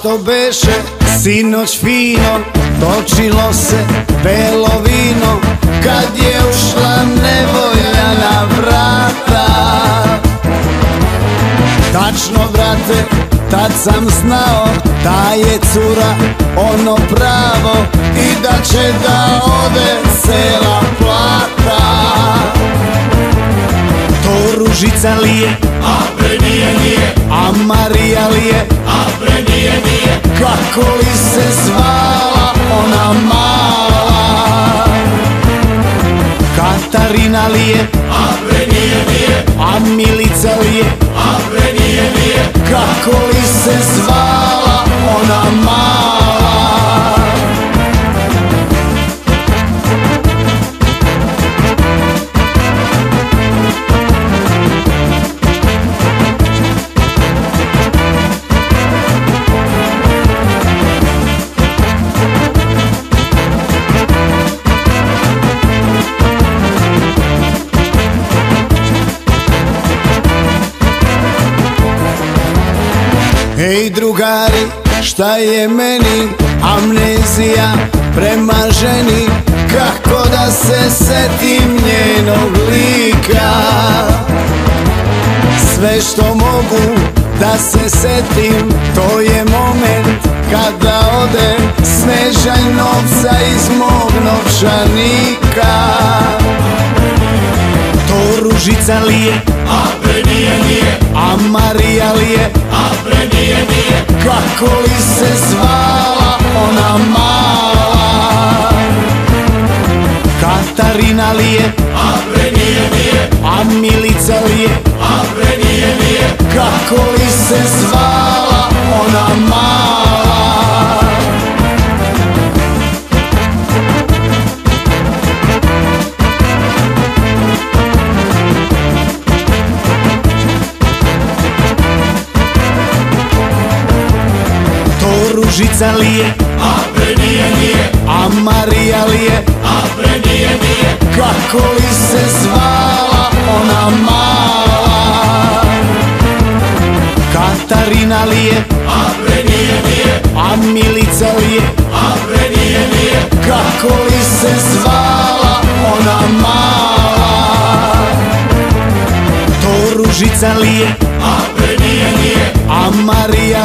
što beše sinoć fino, točilo se belo vino, kad je ušla nevolja na vrata. Tačno, brate, tad sam znao da je cura ono pravo i da će da ode cela plata. To Ružica li je? A bre nije, a Marija li je? A bre nije, kako li se zvala ona mala? Katarina li je? A bre nije, a Milica li je? A bre nije, kako li se zvala ona mala? Ej drugari, šta je meni amnezija prema ženi, kako da se setim njenog lika? Sve što mogu da se setim, to je moment kada ode snežanj novca iz mog novčanika. To Ružica li je? A bre nije, a Marija li je? A bre nije, kako li se zvala ona mala? Katarina li je? A bre nije, a Milica li je? A bre nije, kako li se zvala ona mala? Ružica li je? A bre nije, a Marija li je? A bre nije, kako li se zvala ona mala? Katarina li je? A bre nije, a Milica li je? A bre nije, kako li se zvala ona mala? To Ružica li je? A bre nije, a Marija